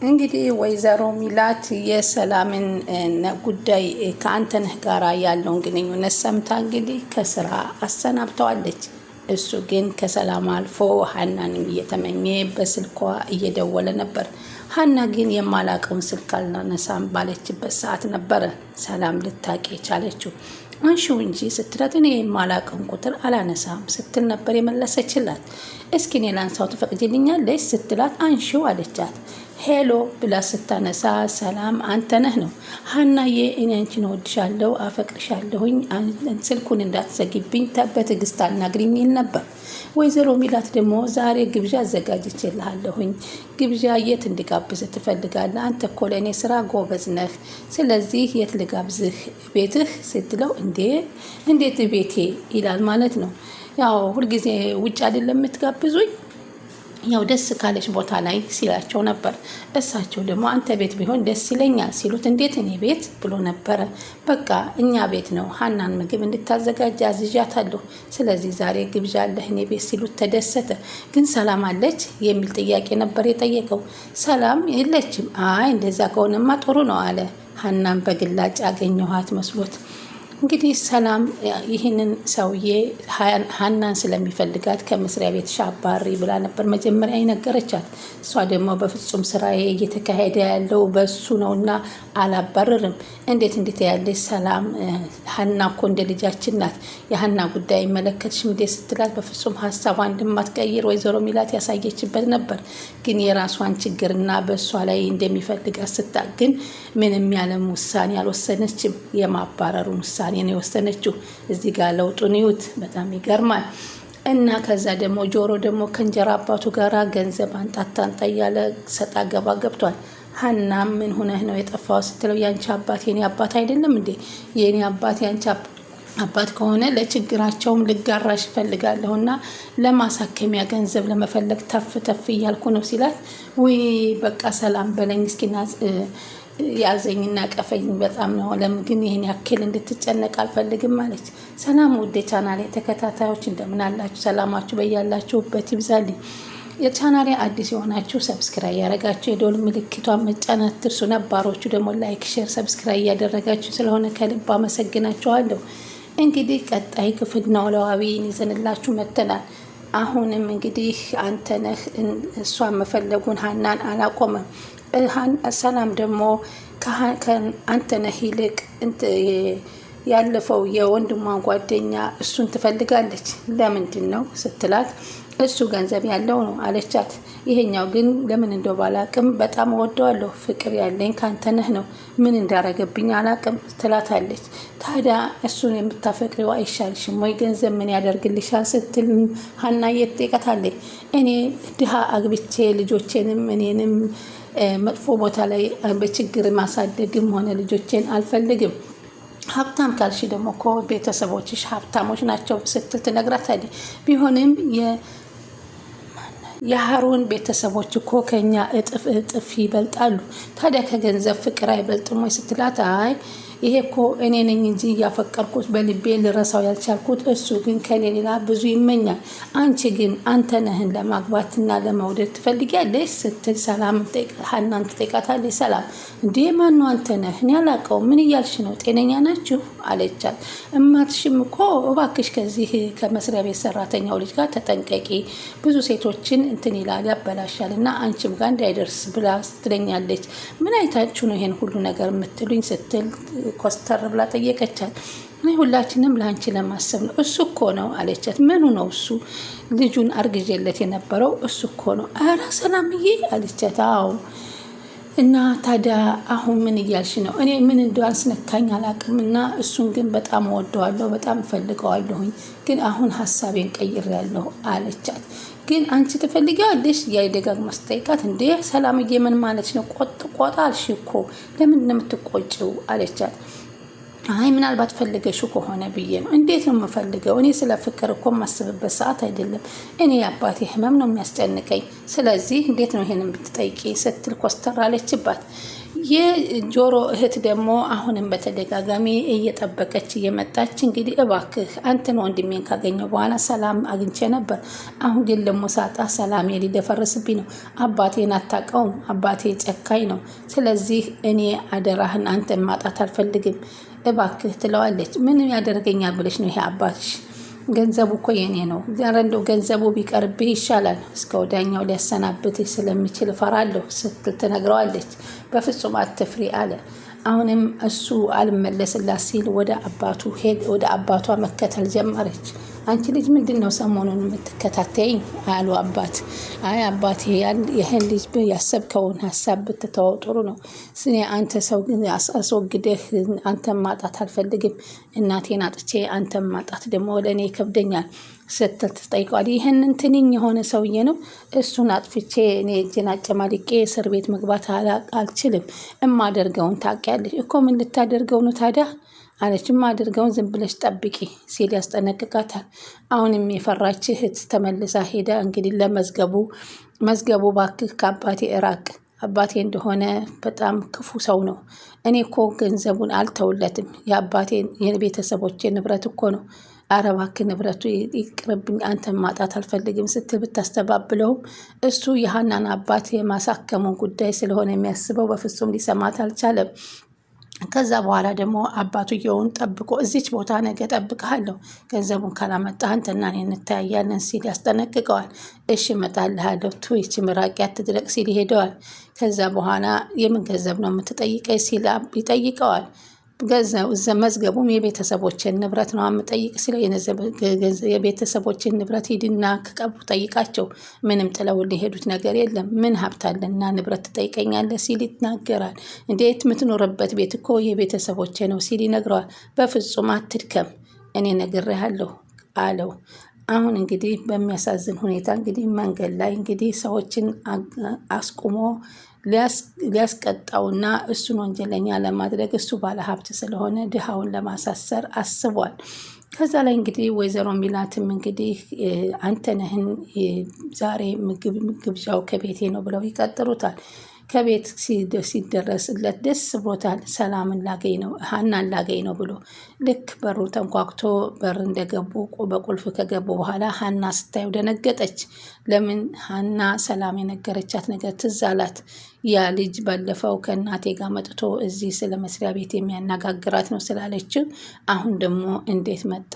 እንግዲህ ወይዘሮ ሚላት የሰላምን ጉዳይ ከአንተነህ ጋር ያለውን ግንኙነት ሰምታ እንግዲህ ከስራ አሰናብተዋለች። እሱ ግን ከሰላም አልፎ ሀናንም እየተመኘ በስልኳ እየደወለ ነበር። ሀና ግን የማላቀውን ስልክ አልናነሳም ባለችበት ሰዓት ነበረ ሰላም ልታቂ የቻለችው። አንሺው እንጂ ስትላት እኔ የማላቀውን ቁጥር አላነሳም ስትል ነበር የመለሰችላት። እስኪ እኔ ላንሳው ትፈቅጂልኛለች ስትላት አንሺው አለቻት። ሄሎ ብላ ስታነሳ ሰላም አንተነህ ነው። ሀናዬ እኔ አንቺን እወድሻለሁ አፈቅርሻለሁኝ ስልኩን እንዳትዘጊብኝ በትዕግስት አናግሪኝ ይል ነበር። ወይዘሮ ሚላት ደግሞ ዛሬ ግብዣ አዘጋጅቼልሃለሁኝ ግብዣ የት እንድጋብዝህ ትፈልጋለህ? አንተ እኮ ለእኔ ስራ ጎበዝ ነህ። ስለዚህ የት ልጋብዝህ? ቤትህ ስትለው እንዴት ቤቴ ይላል ማለት ነው። ያው ሁልጊዜ ውጭ አይደለም የምትጋብዙኝ ያው ደስ ካለች ቦታ ላይ ሲላቸው ነበር። እሳቸው ደግሞ አንተ ቤት ቢሆን ደስ ይለኛል ሲሉት እንዴት እኔ ቤት ብሎ ነበረ። በቃ እኛ ቤት ነው ሀናን ምግብ እንድታዘጋጅ አዝዣታለሁ። ስለዚህ ዛሬ ግብዣ አለህ እኔ ቤት ሲሉት ተደሰተ። ግን ሰላም አለች የሚል ጥያቄ ነበር የጠየቀው። ሰላም የለችም። አይ እንደዛ ከሆነማ ጥሩ ነው አለ። ሀናን በግላጭ አገኘኋት መስሎት እንግዲህ ሰላም ይህንን ሰውዬ ሀናን ስለሚፈልጋት ከመስሪያ ቤት ሻባሪ ብላ ነበር መጀመሪያ የነገረቻት። እሷ ደግሞ በፍጹም ስራዬ እየተካሄደ ያለው በሱ ነውና አላባረርም። እንዴት ያለች ሰላም ሀና እኮ እንደ ልጃችን ናት። የሀና ጉዳይ መለከትሽም እንዴት ስትላት በፍጹም ሀሳቧን እንደማትቀይር ወይዘሮ ሚላት ያሳየችበት ነበር። ግን የራሷን ችግርና በእሷ ላይ እንደሚፈልጋት ስታቅ ግን ምንም ያለም ውሳኔ አልወሰነችም። የማባረሩን ውሳኔ ነው የወሰነችው። እዚህ ጋር ለውጡን ይዩት። በጣም ይገርማል። እና ከዛ ደግሞ ጆሮ ደግሞ ከእንጀራ አባቱ ጋር ገንዘብ አንጣ እያለ ሰጣ ገባ ገብቷል። ሀና ምን ሆነህ ነው የጠፋው ስትለው ያንቺ አባት የኔ አባት አይደለም እንዴ? የኔ አባት ያንቺ አባት ከሆነ ለችግራቸውም ልጋራሽ እፈልጋለሁ እና ለማሳከሚያ ገንዘብ ለመፈለግ ተፍ እያልኩ ነው ሲላት፣ ውይ በቃ ሰላም በለኝ እስኪና ያዘኝና ቀፈኝ በጣም ነው ለምግን ይሄን ያክል እንድትጨነቅ አልፈልግም ማለች። ሰላም ውድ ቻናሌ ተከታታዮች እንደምን አላችሁ? ሰላማችሁ በያላችሁበት ይብዛልኝ። የቻናሌ አዲስ የሆናችሁ ሰብስክራይብ ያደረጋችሁ የደወል ምልክቷን መጫን አትርሱ። ነባሮቹ ደግሞ ላይክ፣ ሼር፣ ሰብስክራይብ እያደረጋችሁ ስለሆነ ከልብ አመሰግናችኋለሁ። እንግዲህ ቀጣይ ክፍል ኖላዊ ይዘንላችሁ መጥተናል። አሁንም እንግዲህ አንተነህ እሷን መፈለጉን ሀናን አላቆመም። ሰላም ደግሞ ከአንተነህ ይልቅ ያለፈው የወንድሟን ጓደኛ እሱን ትፈልጋለች። ለምንድን ነው ስትላት እሱ ገንዘብ ያለው ነው አለቻት። ይሄኛው ግን ለምን እንደው ባላቅም በጣም እወደዋለሁ። ፍቅር ያለኝ ካንተነህ ነው። ምን እንዳረገብኝ አላቅም ትላታለች። ታዲያ እሱን የምታፈቅሪው አይሻልሽም ወይ? ገንዘብ ምን ያደርግልሻል? ስትል ሀና እየተጠየቀታለች። እኔ ድሃ አግብቼ ልጆቼንም እኔንም መጥፎ ቦታ ላይ በችግር ማሳደግም ሆነ ልጆቼን አልፈልግም። ሀብታም ካልሽ ደግሞ እኮ ቤተሰቦችሽ ሀብታሞች ናቸው ስትል ትነግራታለች። ቢሆንም የሀሩን ቤተሰቦች እኮ ከኛ እጥፍ ይበልጣሉ። ታዲያ ከገንዘብ ፍቅር አይበልጥም ወይ ስትላት፣ አይ ይሄ እኮ እኔ ነኝ እንጂ እያፈቀርኩት በልቤ ልረሳው ያልቻልኩት፣ እሱ ግን ከኔ ሌላ ብዙ ይመኛል። አንቺ ግን አንተነህን ለማግባትና ለመውደድ ትፈልጊያለሽ ስትል ሰላም ሀናን ትጠይቃታለች። ሰላም እንዴ ማነው አንተነህ? እኔ አላውቀውም። ምን እያልሽ ነው? ጤነኛ ናችሁ አለቻት። እማትሽም እኮ እባክሽ ከዚህ ከመስሪያ ቤት ሰራተኛው ልጅ ጋር ተጠንቀቂ፣ ብዙ ሴቶችን እንትን ይላል ያበላሻል እና አንቺም ጋር እንዳይደርስ ብላ ስትለኛለች። ምን አይታችሁ ነው ይሄን ሁሉ ነገር የምትሉኝ ስትል ኮስተር ብላ ጠየቀቻት። ሁላችንም ለአንቺ ለማሰብ ነው። እሱ እኮ ነው አለቻት። ምኑ ነው እሱ? ልጁን አርግዤለት የነበረው እሱ እኮ ነው። ኧረ ሰላምዬ አለቻት። አዎ እና ታዲያ አሁን ምን እያልሽ ነው? እኔ ምን እንደው አስነካኝ አላውቅም እና እሱን ግን በጣም እወደዋለሁ፣ በጣም እፈልገዋለሁኝ። ግን አሁን ሀሳቤን ቀይሬያለሁ አለቻት። ግን አንቺ ትፈልጊዋለሽ? ያይደጋግማ ስጠይቃት፣ እንዴ ሰላምዬ ምን ማለት ነው? ቆጣ አልሽ እኮ ለምን ነው የምትቆጪው አለቻት። አይ ምናልባት ፈልገሽው ከሆነ ብዬ ነው። እንዴት ነው የምፈልገው? እኔ ስለ ፍቅር እኮ የማስብበት ሰዓት አይደለም። እኔ የአባቴ ህመም ነው የሚያስጨንቀኝ። ስለዚህ እንዴት ነው ይሄንን ብትጠይቂ ስትል ኮስተር አለችባት። የጆሮ እህት ደግሞ አሁንም በተደጋጋሚ እየጠበቀች እየመጣች እንግዲህ እባክህ አንተን ወንድሜን ካገኘው በኋላ ሰላም አግኝቼ ነበር። አሁን ግን ደግሞ ሳጣ ሰላሜ ሊደፈርስብኝ ነው። አባቴን አታውቀውም። አባቴ ጨካኝ ነው። ስለዚህ እኔ አደራህን አንተን ማጣት አልፈልግም እባክህ ትለዋለች። ምንም ያደርገኛል ብለሽ ነው? ይሄ አባትሽ ገንዘቡ እኮ የኔ ነው። እንደው ገንዘቡ ቢቀርብህ ይሻላል። እስከ ወዲያኛው ሊያሰናብትህ ስለሚችል እፈራለሁ ስትል ትነግረዋለች። በፍጹም አትፍሪ አለ። አሁንም እሱ አልመለስላት ሲል ወደ አባቷ መከተል ጀመረች። አንቺ ልጅ ምንድን ነው ሰሞኑን የምትከታተይኝ? አሉ አባት። አይ አባቴ ይህን ልጅ ያሰብከውን ሀሳብ ብትተወው ጥሩ ነው። ስኔ አንተ ሰው ግን አስወግደህ አንተን ማጣት አልፈልግም። እናቴን አጥቼ አንተን ማጣት ደግሞ ወደ እኔ ይከብደኛል ስትል ትጠይቀዋል። ይህንን ትንኝ የሆነ ሰውዬ ነው። እሱን አጥፍቼ እኔ እጄን አጨማልቄ እስር ቤት መግባት አልችልም። እማደርገውን ታውቂያለሽ እኮ። ምን ልታደርገው ነው ታዲያ አለች። የማደርገውን ዝም ብለሽ ጠብቂ ሲል ያስጠነቅቃታል። አሁንም የፈራች እህት ተመልሳ ሄዳ እንግዲህ መዝገቡ ባክህ ከአባቴ እራቅ። አባቴ እንደሆነ በጣም ክፉ ሰው ነው። እኔ እኮ ገንዘቡን አልተውለትም። የቤተሰቦቼ ንብረት እኮ ነው። ኧረ እባክህ ንብረቱ ይቅርብኝ፣ አንተን ማጣት አልፈልግም ስትል ብታስተባብለውም እሱ የሀናን አባት የማሳከሙን ጉዳይ ስለሆነ የሚያስበው በፍጹም ሊሰማት አልቻለም። ከዛ በኋላ ደግሞ አባትየውን ጠብቆ እዚች ቦታ ነገ ጠብቀሃለሁ፣ ገንዘቡን ካላመጣህ አንተና እኔ እንተያያለን ሲል ያስጠነቅቀዋል። እሺ እመጣልሃለሁ፣ ትይች ምራቂ አትድረቅ ሲል ይሄደዋል። ከዛ በኋላ የምን ገንዘብ ነው የምትጠይቀኝ ሲል ይጠይቀዋል። መዝገቡም የቤተሰቦችን ንብረት ነው የምጠይቅ ሲለው የቤተሰቦችን ንብረት ሂድና ከቀቡ ጠይቃቸው፣ ምንም ጥለው ሊሄዱት ነገር የለም። ምን ሀብታለና ንብረት ትጠይቀኛለህ ሲል ይናገራል። እንዴት የምትኖርበት ቤት እኮ የቤተሰቦቼ ነው ሲል ይነግረዋል። በፍጹም አትድከም፣ እኔ ነግሬሃለሁ አለው። አሁን እንግዲህ በሚያሳዝን ሁኔታ እንግዲህ መንገድ ላይ እንግዲህ ሰዎችን አስቁሞ ሊያስቀጣውና እሱን ወንጀለኛ ለማድረግ እሱ ባለሀብት ስለሆነ ድሃውን ለማሳሰር አስቧል። ከዛ ላይ እንግዲህ ወይዘሮ ሚላትም እንግዲህ አንተነህን ዛሬ ምግብ ግብዣው ከቤቴ ነው ብለው ይቀጥሩታል። ከቤት ሲደረስለት ደስ ብሎታል። ሰላምን ላገኝ ነው ሀናን ላገኝ ነው ብሎ ልክ በሩ ተንኳኩቶ በር እንደገቡ በቁልፍ ከገቡ በኋላ ሀና ስታየው ደነገጠች። ለምን? ሀና ሰላም የነገረቻት ነገር ትዝ አላት። ያ ልጅ ባለፈው ከእናቴ ጋር መጥቶ እዚህ ስለ መስሪያ ቤት የሚያነጋግራት ነው ስላለችው አሁን ደግሞ እንዴት መጣ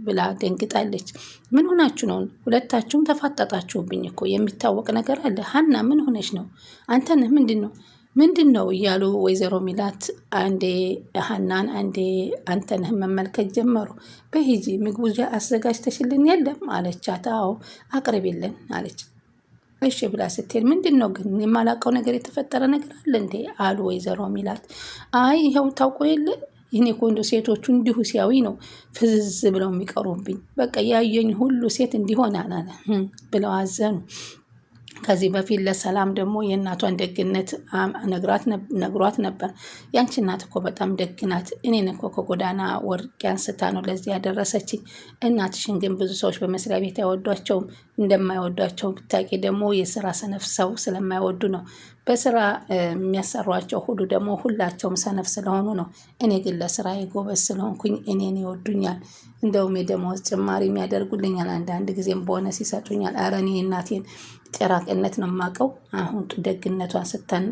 ብላ ደንግጣለች። ምን ሆናችሁ ነው? ሁለታችሁም ተፋጠጣችሁብኝ እኮ የሚታወቅ ነገር አለ። ሀና ምን ሆነች ነው? አንተን ምንድን ነው እያሉ ወይዘሮ ሚላት አንዴ ሀናን አንዴ አንተነህን መመልከት ጀመሩ። በሂጂ ምግቡ አዘጋጅተሽልን የለም አለቻት። አዎ አቅርቢልን አለች። እሺ ብላ ስትሄድ ምንድን ነው ግን የማላውቀው ነገር የተፈጠረ ነገር አለ እንዴ አሉ ወይዘሮ ሚላት። አይ ይኸው ታውቆ የለ ይህኔ እኮ እንደው ሴቶቹ እንዲሁ ሲያዊ ነው ፍዝዝ ብለው የሚቀሩብኝ። በቃ ያየኝ ሁሉ ሴት እንዲሆን አላለ ብለው አዘኑ። ከዚህ በፊት ለሰላም ደግሞ የእናቷን ደግነት ነግሯት ነበር። ያንቺ እናት እኮ በጣም ደግ ናት። እኔን እኮ ከጎዳና ወርቄ አንስታ ነው ለዚህ ያደረሰችኝ። እናትሽን ግን ብዙ ሰዎች በመስሪያ ቤት አይወዷቸውም። እንደማይወዷቸው ብታቂ ደግሞ የስራ ሰነፍ ሰው ስለማይወዱ ነው። በስራ የሚያሰሯቸው ሁሉ ደግሞ ሁላቸውም ሰነፍ ስለሆኑ ነው። እኔ ግን ለስራ የጎበዝ ስለሆንኩኝ እኔን ይወዱኛል። እንደውም የደሞዝ ጭማሪ የሚያደርጉልኛል። አንዳንድ ጊዜም ቦነስ ይሰጡኛል። ኧረ እኔ እናቴን ጭራቅነት ነው የማውቀው። አሁን ደግነቷን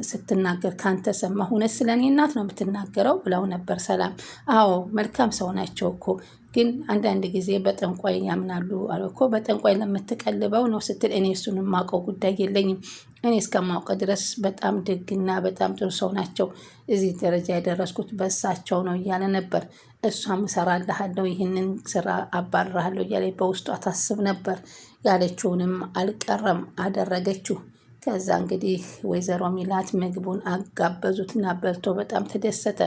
ስትናገር ካንተ ሰማ። እውነት ስለ እኔ እናት ነው የምትናገረው ብለው ነበር ሰላም። አዎ መልካም ሰው ናቸው እኮ ግን አንዳንድ ጊዜ በጠንቋይ ያምናሉ አለ እኮ። በጠንቋይ ለምትቀልበው ነው ስትል እኔ እሱን የማውቀው ጉዳይ የለኝም። እኔ እስከማውቀው ድረስ በጣም ደግና በጣም ጥሩ ሰው ናቸው። እዚህ ደረጃ የደረስኩት በእሳቸው ነው እያለ ነበር። እሷም እሰራልሃለሁ፣ ይህንን ስራ አባርራለሁ እያለ በውስጧ ታስብ ነበር። ያለችውንም አልቀረም አደረገችው። ከዛ እንግዲህ ወይዘሮ ሚላት ምግቡን አጋበዙትና በልቶ በጣም ተደሰተ።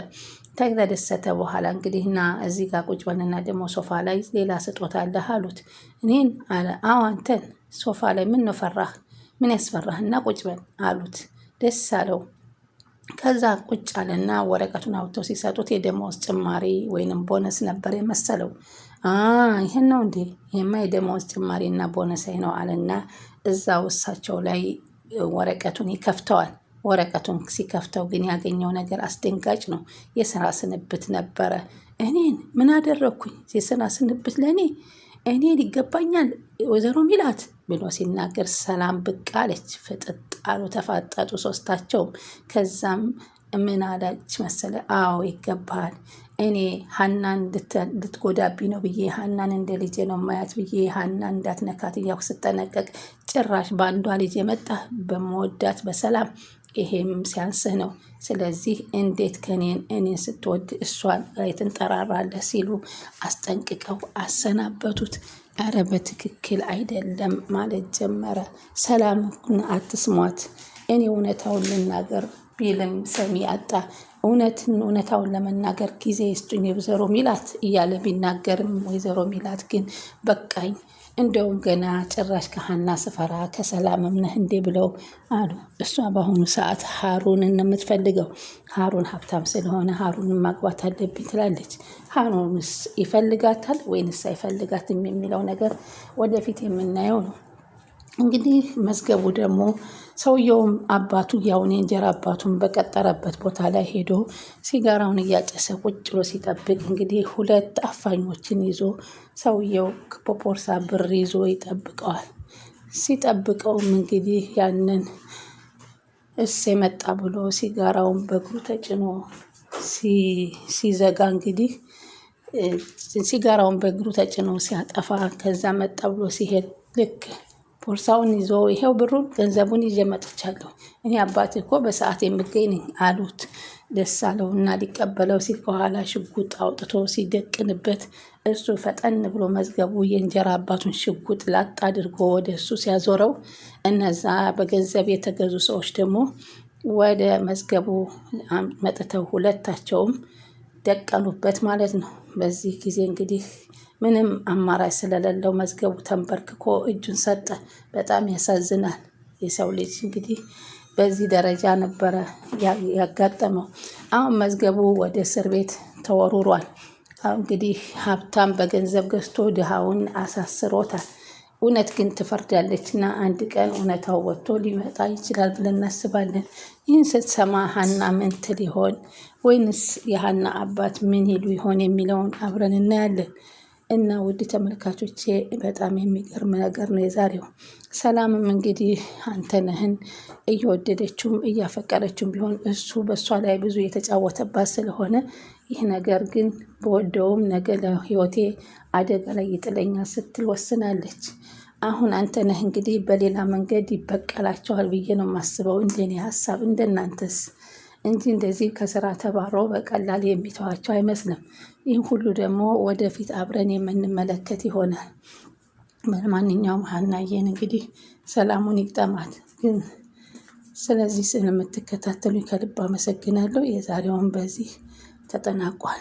ከተደሰተ በኋላ እንግዲህ ና እዚህ ጋር ቁጭ በልና ደግሞ ሶፋ ላይ ሌላ ስጦታ አለህ አሉት። እኔን አለ። አዎ አንተን። ሶፋ ላይ ምን ነው ፈራህ? ምን ያስፈራህና ቁጭ በል አሉት። ደስ አለው። ከዛ ቁጭ አለና ወረቀቱን አውጥተው ሲሰጡት የደመወዝ ጭማሪ ወይንም ቦነስ ነበር የመሰለው። ይህን ነው እንዴ? ይህማ የደመወዝ ጭማሪና ቦነስ ነው አለና እዛው እሳቸው ላይ ወረቀቱን ይከፍተዋል። ወረቀቱን ሲከፍተው ግን ያገኘው ነገር አስደንጋጭ ነው። የስራ ስንብት ነበረ። እኔን ምን አደረግኩኝ? የስራ ስንብት ለእኔ እኔን ይገባኛል ወይዘሮ ሚላት ብሎ ሲናገር ሰላም ብቅ አለች። ፍጥጥ አሉ፣ ተፋጠጡ ሶስታቸውም። ከዛም ምን አላች መሰለ? አዎ ይገባሃል። እኔ ሀናን እንድትጎዳብኝ ነው ብዬ ሀናን እንደ ልጄ ነው ማያት ብዬ ሀናን እንዳትነካት እያልኩ ስጠነቀቅ ጭራሽ በአንዷ ልጅ የመጣ በመወዳት በሰላም ይሄም ሲያንስህ ነው። ስለዚህ እንዴት እኔን ስትወድ እሷን ላይ ትንጠራራለህ? ሲሉ አስጠንቅቀው አሰናበቱት። ኧረ በትክክል አይደለም ማለት ጀመረ። ሰላምን አትስሟት፣ እኔ እውነታውን ልናገር ቢልም ሰሚ አጣ። እውነታውን ለመናገር ጊዜ ስጡኝ ወይዘሮ ሚላት እያለ ቢናገርም ወይዘሮ ሚላት ግን በቃኝ፣ እንደውም ገና ጭራሽ ከሀና ስፈራ ከሰላምም ነህ እንዴ ብለው አሉ። እሷ በአሁኑ ሰዓት ሀሩንን ነው የምትፈልገው። ሀሩን ሀብታም ስለሆነ ሀሩንን ማግባት አለብኝ ትላለች። ሀሩንስ ይፈልጋታል ወይንስ አይፈልጋትም የሚለው ነገር ወደፊት የምናየው ነው። እንግዲህ መዝገቡ ደግሞ ሰውየውም አባቱ ያውን የእንጀራ አባቱን በቀጠረበት ቦታ ላይ ሄዶ ሲጋራውን እያጨሰ ቁጭ ብሎ ሲጠብቅ እንግዲህ ሁለት አፋኞችን ይዞ ሰውየው በፖርሳ ብር ይዞ ይጠብቀዋል። ሲጠብቀውም እንግዲህ ያንን የመጣ ብሎ ሲጋራውን በእግሩ ተጭኖ ሲዘጋ እንግዲህ ሲጋራውን በእግሩ ተጭኖ ሲያጠፋ ከዛ መጣ ብሎ ሲሄድ ልክ ቦርሳውን ይዞ ይሄው ብሩን ገንዘቡን ይዤ መጥቻለሁ፣ እኔ አባት እኮ በሰዓት የምገኝ ነኝ አሉት። ደስ አለውና ሊቀበለው ሲል ከኋላ ሽጉጥ አውጥቶ ሲደቅንበት እሱ ፈጠን ብሎ መዝገቡ የእንጀራ አባቱን ሽጉጥ ላጥ አድርጎ ወደ እሱ ሲያዞረው እነዛ በገንዘብ የተገዙ ሰዎች ደግሞ ወደ መዝገቡ መጥተው ሁለታቸውም ደቀኑበት ማለት ነው። በዚህ ጊዜ እንግዲህ ምንም አማራጭ ስለሌለው መዝገቡ ተንበርክኮ እጁን ሰጠ። በጣም ያሳዝናል። የሰው ልጅ እንግዲህ በዚህ ደረጃ ነበረ ያጋጠመው። አሁን መዝገቡ ወደ እስር ቤት ተወርውሯል። እንግዲህ ሀብታም በገንዘብ ገዝቶ ድሃውን አሳስሮታል። እውነት ግን ትፈርዳለች እና አንድ ቀን እውነታው ወጥቶ ሊመጣ ይችላል ብለን እናስባለን። ይህን ስትሰማ ሀና ምን ትል ይሆን? ወይንስ የሀና አባት ምን ይሉ ይሆን የሚለውን አብረን እናያለን። እና ውድ ተመልካቾቼ በጣም የሚገርም ነገር ነው የዛሬው። ሰላምም እንግዲህ አንተነህን እየወደደችውም እያፈቀረችውም ቢሆን እሱ በእሷ ላይ ብዙ የተጫወተባት ስለሆነ ይህ ነገር ግን በወደውም ነገ ለህይወቴ አደጋ ላይ ይጥለኛል ስትል ወስናለች። አሁን አንተነህ እንግዲህ በሌላ መንገድ ይበቀላቸዋል ብዬ ነው የማስበው፣ እንደኔ ሀሳብ። እንደናንተስ? እንጂ እንደዚህ ከስራ ተባሮ በቀላል የሚተዋቸው አይመስልም። ይህም ሁሉ ደግሞ ወደፊት አብረን የምንመለከት ይሆናል። በማንኛውም ሀናዬን እንግዲህ ሰላሙን ይግጠማት። ግን ስለዚህ ስለምትከታተሉኝ ከልብ አመሰግናለሁ። የዛሬውን በዚህ ተጠናቋል።